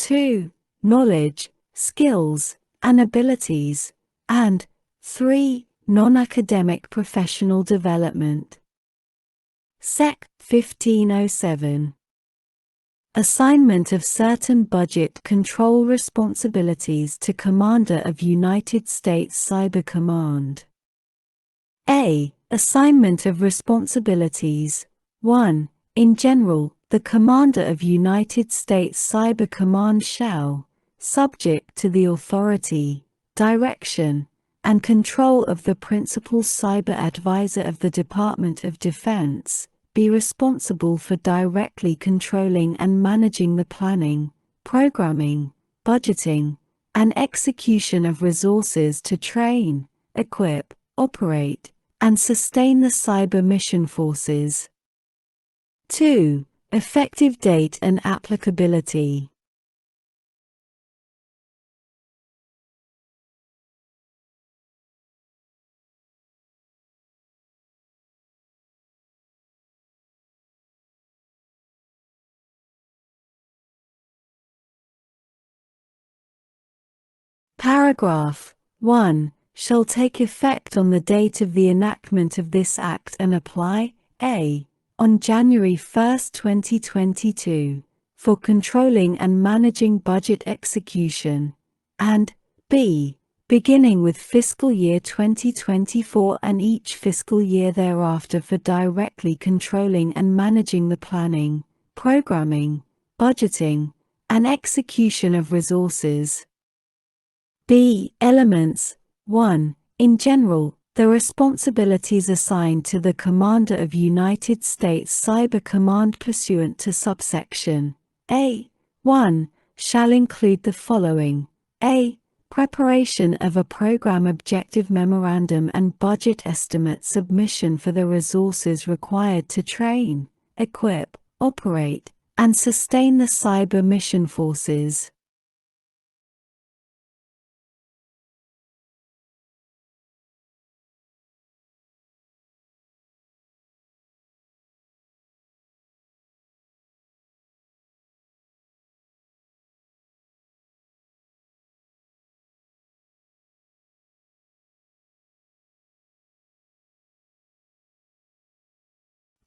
2. Knowledge, skills, and abilities, and 3. Non-academic professional development. Sec. 1507. Assignment of certain budget control responsibilities to Commander of United States Cyber Command. A. Assignment of responsibilities. 1. In general, the Commander of United States Cyber Command shall, subject to the authority, direction, and control of the Principal Cyber Advisor of the Department of Defense, be responsible for directly controlling and managing the planning, programming, budgeting, and execution of resources to train, equip, operate, and sustain the cyber mission forces. 2. Effective date and applicability. Paragraph 1. Shall take effect on the date of the enactment of this Act and apply, a. on January 1, 2022, for controlling and managing budget execution, and b. beginning with fiscal year 2024 and each fiscal year thereafter for directly controlling and managing the planning, programming, budgeting, and execution of resources. B. Elements. 1. In general, the responsibilities assigned to the Commander of United States Cyber Command pursuant to subsection A. 1. Shall include the following. A. Preparation of a program objective memorandum and budget estimate submission for the resources required to train, equip, operate, and sustain the cyber mission forces.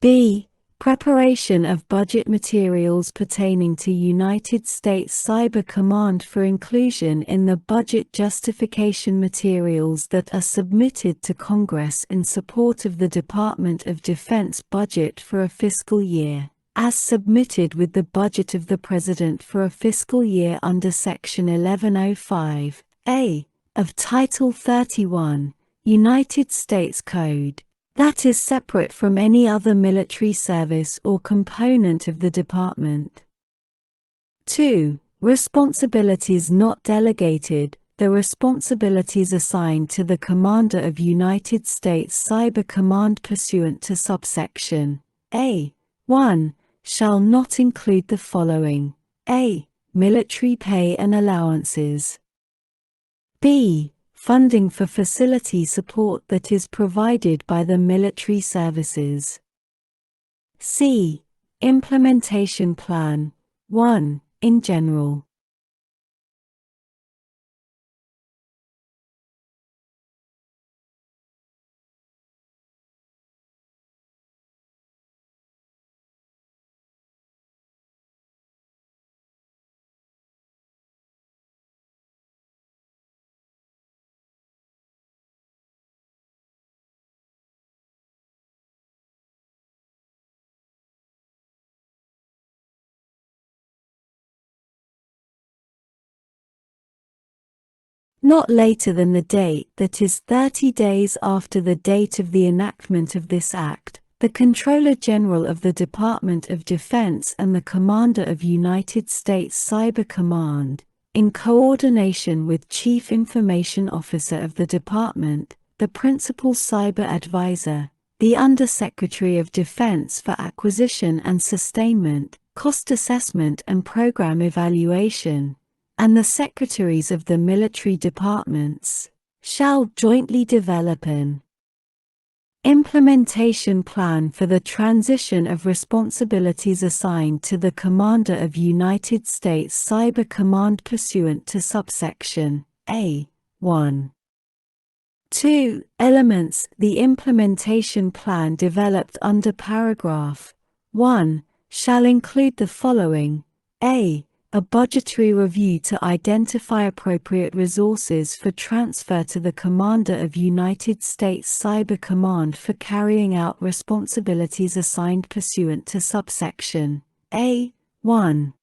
B. Preparation of budget materials pertaining to United States Cyber Command for inclusion in the budget justification materials that are submitted to Congress in support of the Department of Defense budget for a fiscal year, as submitted with the budget of the President for a fiscal year under Section 1105A of Title 31, United States Code. That is separate from any other military service or component of the department. 2. Responsibilities not delegated. The responsibilities assigned to the Commander of United States Cyber Command pursuant to subsection A. 1. Shall not include the following. A. Military pay and allowances. B. Funding for facility support that is provided by the military services. C. Implementation plan. 1. In general. Not later than the date that is 30 days after the date of the enactment of this Act, the Comptroller General of the Department of Defense and the Commander of United States Cyber Command, in coordination with Chief Information Officer of the Department, the Principal Cyber Advisor, the Undersecretary of Defense for Acquisition and Sustainment, Cost Assessment and Program Evaluation, and the Secretaries of the Military Departments, shall jointly develop an Implementation plan for the transition of responsibilities assigned to the Commander of United States Cyber Command pursuant to subsection A. 1. 2. Elements. The implementation plan developed under paragraph 1 shall include the following: a budgetary review to identify appropriate resources for transfer to the Commander of United States Cyber Command for carrying out responsibilities assigned pursuant to subsection A. 1.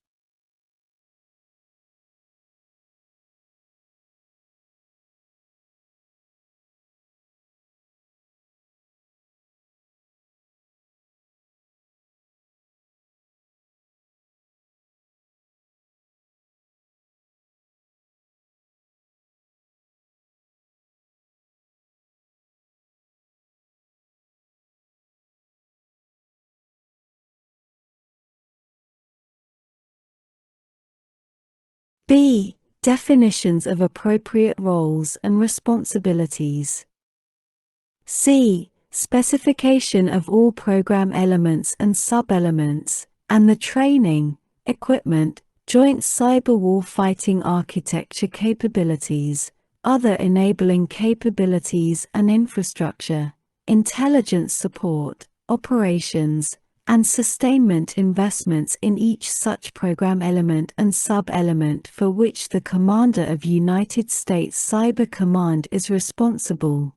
B. Definitions of appropriate roles and responsibilities. C. Specification of all program elements and sub-elements, and the training, equipment, joint cyber warfighting architecture capabilities, other enabling capabilities and infrastructure, intelligence support, operations, and sustainment investments in each such program element and sub-element for which the Commander of United States Cyber Command is responsible.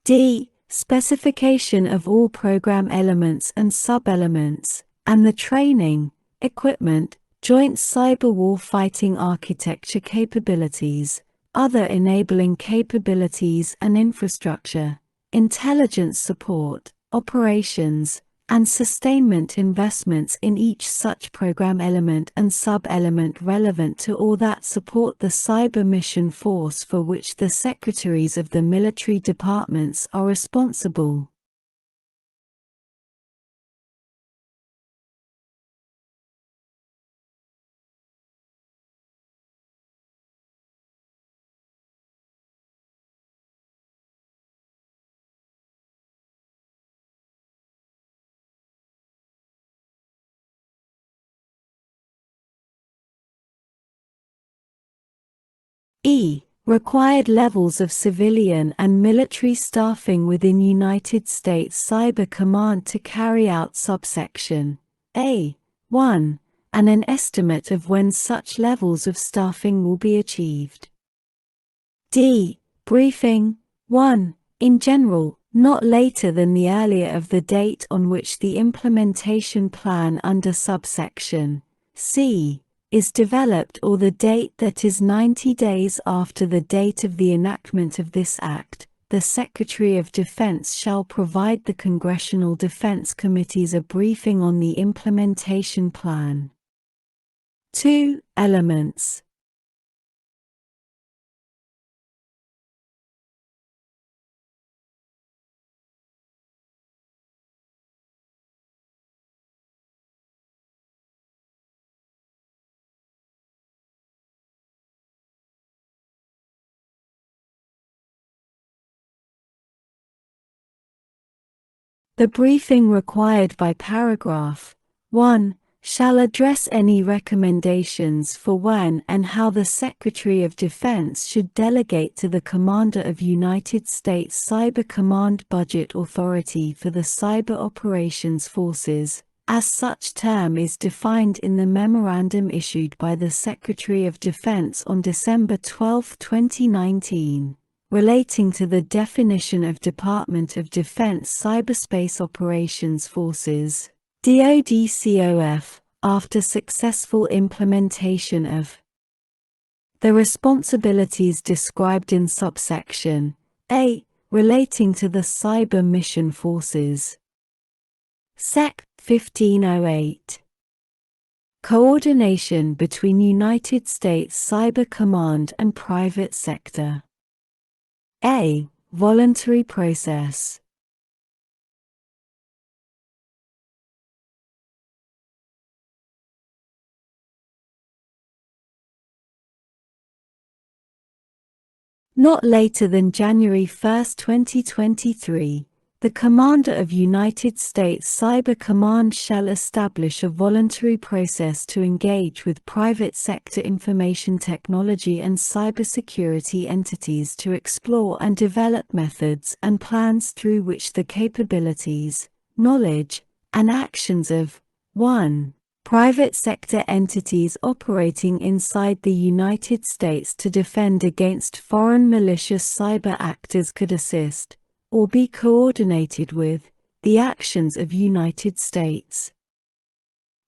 D. Specification of all program elements and sub-elements, and the training, equipment, joint cyber warfighting architecture capabilities, other enabling capabilities and infrastructure, intelligence support, operations, and sustainment investments in each such program element and sub-element relevant to or that support the cyber mission force for which the secretaries of the military departments are responsible. E. Required levels of civilian and military staffing within United States Cyber Command to carry out subsection A. 1, and an estimate of when such levels of staffing will be achieved. D. Briefing 1. In general, not later than the earlier of the date on which the implementation plan under subsection C is developed or the date that is 90 days after the date of the enactment of this Act. The Secretary of Defense shall provide the Congressional Defense Committees a briefing on the implementation plan. 2. Elements. The briefing required by paragraph 1 shall address any recommendations for when and how the Secretary of Defense should delegate to the Commander of United States Cyber Command budget authority for the Cyber Operations Forces, as such term is defined in the memorandum issued by the Secretary of Defense on December 12, 2019. Relating to the definition of Department of Defense Cyberspace Operations Forces, DoDCOF, after successful implementation of the responsibilities described in subsection A, relating to the Cyber Mission Forces. Sec. 1508. Coordination between United States Cyber Command and private sector. A. Voluntary process. Not later than January 1, 2023, The Commander of United States Cyber Command shall establish a voluntary process to engage with private sector information technology and cybersecurity entities to explore and develop methods and plans through which the capabilities, knowledge, and actions of 1. Private sector entities operating inside the United States to defend against foreign malicious cyber actors could assist, or be coordinated with, the actions of United States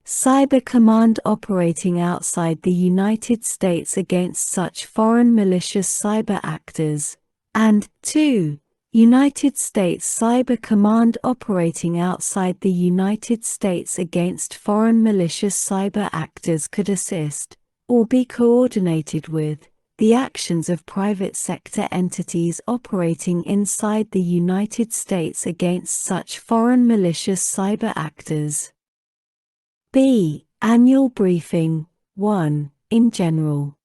Cyber Command operating outside the United States against such foreign malicious cyber actors, and 2. United States Cyber Command operating outside the United States against foreign malicious cyber actors could assist, or be coordinated with, the actions of private sector entities operating inside the United States against such foreign malicious cyber actors. B. Annual Briefing 1. In general.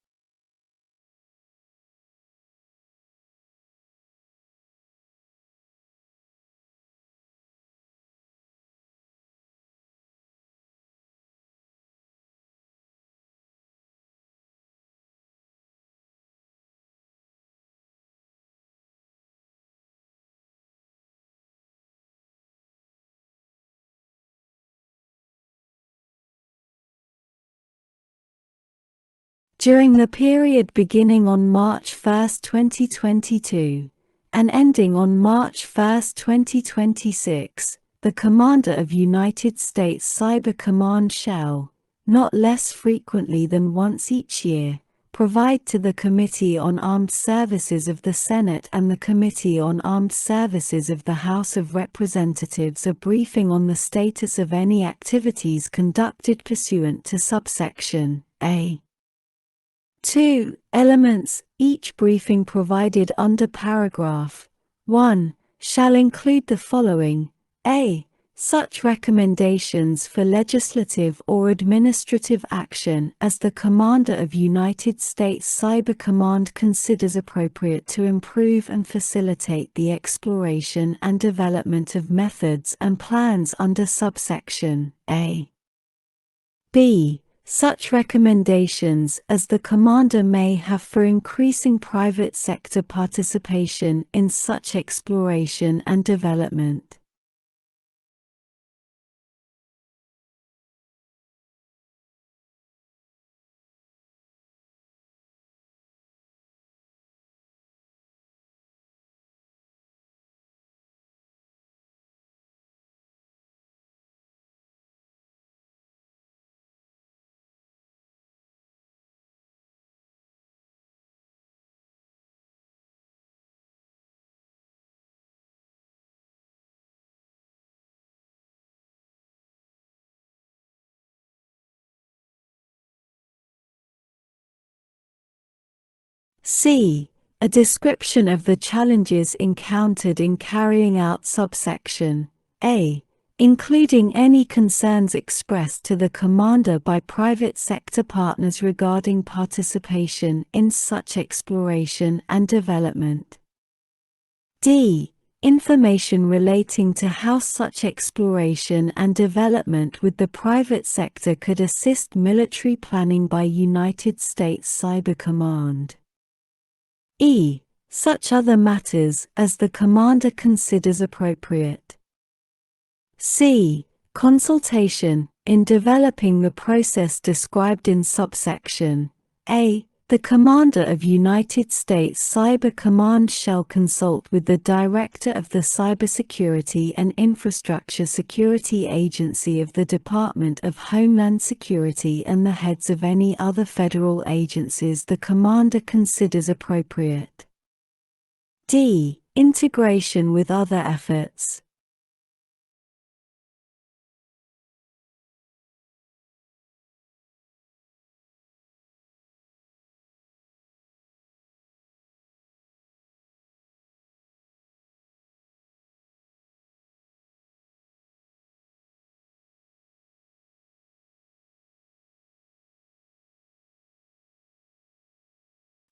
During the period beginning on March 1, 2022, and ending on March 1, 2026, the Commander of United States Cyber Command shall, not less frequently than once each year, provide to the Committee on Armed Services of the Senate and the Committee on Armed Services of the House of Representatives a briefing on the status of any activities conducted pursuant to subsection A. 2. Elements. Each briefing provided under paragraph 1 shall include the following: A. Such recommendations for legislative or administrative action as the Commander of United States Cyber Command considers appropriate to improve and facilitate the exploration and development of methods and plans under subsection A. B. Such recommendations as the Commander may have for increasing private sector participation in such exploration and development. C. A description of the challenges encountered in carrying out subsection A, including any concerns expressed to the Commander by private sector partners regarding participation in such exploration and development. D. Information relating to how such exploration and development with the private sector could assist military planning by United States Cyber Command. E. Such other matters as the Commander considers appropriate. C. Consultation. In developing the process described in subsection A, the Commander of United States Cyber Command shall consult with the Director of the Cybersecurity and Infrastructure Security Agency of the Department of Homeland Security and the heads of any other federal agencies the Commander considers appropriate. D. Integration with other efforts.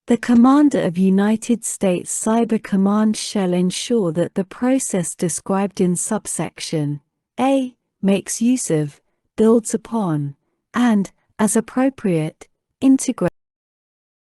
The commander of United States Cyber Command shall ensure that the process described in subsection A makes use of, builds upon, and, as appropriate, integrates